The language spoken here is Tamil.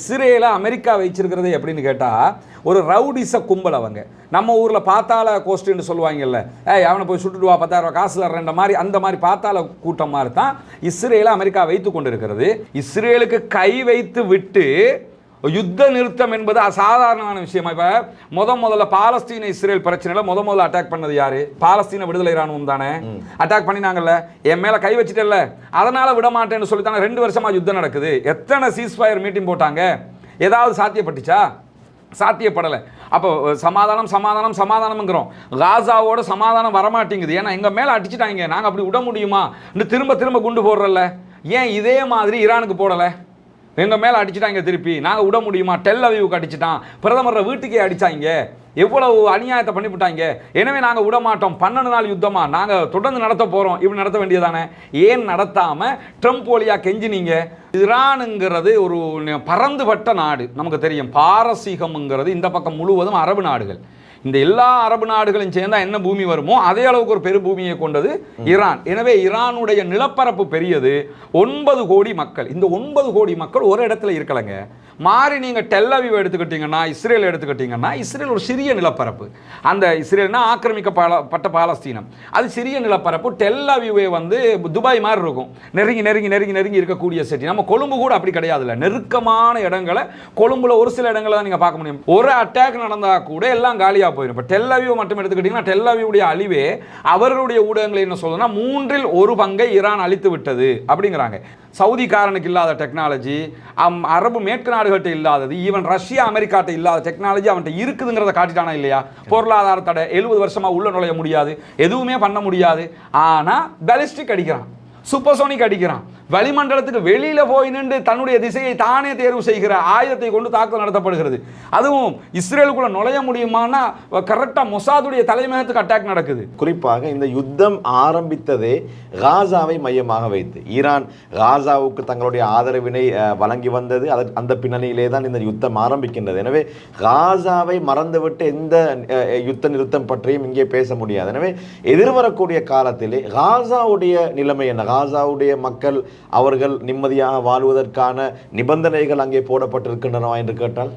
இஸ்ரேலை அமெரிக்கா வச்சிருக்கிறது எப்படின்னு கேட்டால் ஒரு ரவுடிச கும்பல். அவங்க நம்ம ஊரில் பாத்தாள கோஸ்ட்டுன்னு சொல்லுவாங்கல்ல, அவனை போய் சுட்டுட்டு வா 10,000 காசு தர்றேன்ற மாதிரி, அந்த மாதிரி பாத்தாள கூட்டம் மாதிரி தான் இஸ்ரேலை அமெரிக்கா வைத்து கொண்டு இருக்கிறது. இஸ்ரேலுக்கு கை வைத்து விட்டு யுத்த நிறுத்தம் என்பது அசாதாரணமான விஷயம். இப்போ முதல்ல பாலஸ்தீன இஸ்ரேல் பிரச்சனையில் முதல்ல அட்டாக் பண்ணது யாரு? பாலஸ்தீன விடுதலை ராணுவம் தானே அட்டாக் பண்ணினாங்கல்ல. என் மேல கை வச்சுட்டல, அதனால விட மாட்டேன்னு சொல்லித்தாங்க 2 வருஷமா யுத்தம் நடக்குது. எத்தனை சீஸ்ஃபயர் மீட்டிங் போட்டாங்க? ஏதாவது சாத்தியப்பட்டுச்சா? சாத்தியப்படலை. அப்போ சமாதானம் சமாதானம் சமாதானம்ங்கிறோம், காசாவோட சமாதானம் வரமாட்டேங்குது. ஏன்னா எங்கள் மேலே அடிச்சுட்டாங்க, நாங்கள் அப்படி விட முடியுமா? திரும்ப திரும்ப குண்டு போடுறல. ஏன் இதே மாதிரி ஈரானுக்கு போடலை? எங்கள் மேலே அடிச்சுட்டாங்க, திருப்பி நாங்கள் விட முடியுமா? டெல் அவீவுக்கு அடிச்சுட்டான், பிரதமர் வீட்டுக்கே அடித்தாங்க, எவ்வளவு அநியாயத்தை பண்ணிவிட்டாங்க. எனவே நாங்கள் விட மாட்டோம். 12 நாள் யுத்தமா நாங்கள் தொடர்ந்து நடத்த போகிறோம். இப்படி நடத்த வேண்டியதானே? ஏன் நடத்தாமல் ட்ரம்ப் வழியா கெஞ்சினீங்க? ஈரானுங்கிறது ஒரு பரந்துபட்ட நாடு, நமக்கு தெரியும். பாரசீகம்ங்கிறது இந்த பக்கம் முழுவதும் அரபு நாடுகள். இந்த எல்லா அரபு நாடுகளும் சேர்ந்தா என்ன பூமி வருமோ அதே அளவுக்கு ஒரு பெரு பூமியை கொண்டது ஈரான். எனவே ஈரானுடைய நிலப்பரப்பு பெரியது. 9 கோடி மக்கள். இந்த 9 கோடி மக்கள் ஒரு இடத்துல இருக்கலைங்க. மாறி நீங்கள் டெல் அவீவ் எடுத்துக்கிட்டீங்கன்னா, இஸ்ரேல் எடுத்துக்கிட்டீங்கன்னா, இஸ்ரேல் ஒரு சிறிய நிலப்பரப்பு. அந்த இஸ்ரேல்னா ஆக்கிரமிக்கப்பட்ட பாலஸ்தீனம், அது சிறிய நிலப்பரப்பு. டெல் அவீவே வந்து துபாய் மாதிரி இருக்கும், நெருங்கி நெருங்கி நெருங்கி நெருங்கி இருக்கக்கூடிய சிட்டி. நம்ம கொழும்பு கூட அப்படி கிடையாதுல்ல, நெருக்கமான இடங்களை. கொழும்புல ஒரு சில இடங்களை தான் நீங்கள் பார்க்க முடியும். ஒரு அட்டாக் நடந்தால் கூட எல்லாம் காலியாக போயிடும். இப்போ டெல் அவீவ் மட்டும் எடுத்துக்கிட்டீங்கன்னா, டெல் அவீவுடைய அழிவே அவர்களுடைய ஊடகங்கள் என்ன சொல்லுதுன்னா 3இல் 1 பங்கை ஈரான் அழித்து விட்டது அப்படிங்கிறாங்க. சவுதிக்காரனுக்கு இல்லாத டெக்னாலஜி, அரபு மேற்கு நாடுகள்கிட்ட இல்லாதது, ஈவன் ரஷ்யா அமெரிக்காட்ட இல்லாத டெக்னாலஜி அவன்கிட்ட இருக்குதுங்கிறத காட்டிட்டானா இல்லையா? பொருளாதார தடை, 70 வருஷமா உள்ள நுழைய முடியாது, எதுவுமே பண்ண முடியாது. ஆனால் பேலிஸ்டிக் அடிக்கிறான், சூப்பர்சோனிக் அடிக்கிறான். வளிமண்டலத்துக்கு வெளியில போய் நின்று தன்னுடைய திசையை தானே தேர்வு செய்கிற ஆயுதத்தை கொண்டு தாக்குதல் நடத்தப்படுகிறது. அதுவும் இஸ்ரேலுக்குள்ள நுழைய முடியுமானா கரெக்டா மொசாதுடைய தலைமையகத்துக்கு அட்டாக் நடக்குது. குறிப்பாக இந்த யுத்தம் ஆரம்பித்ததே காசாவை மையமாக வைத்து. ஈரான் காசாவுக்கு தங்களுடைய ஆதரவினை வழங்கி வந்தது. அந்த பின்னணியிலே தான் இந்த யுத்தம் ஆரம்பிக்கின்றது. எனவே காசாவை மறந்துவிட்டு எந்த யுத்த நிறுத்தம் பற்றியும் இங்கே பேச முடியாது. எனவே எதிர்வரக்கூடிய காலத்திலே காசாவுடைய நிலைமை என்ன? காசாவுடைய மக்கள் அவர்கள் நிம்மதியாக வாழ்வதற்கான நிபந்தனைகள் அங்கே போடப்பட்டிருக்கின்றனவா என்று கேட்டால்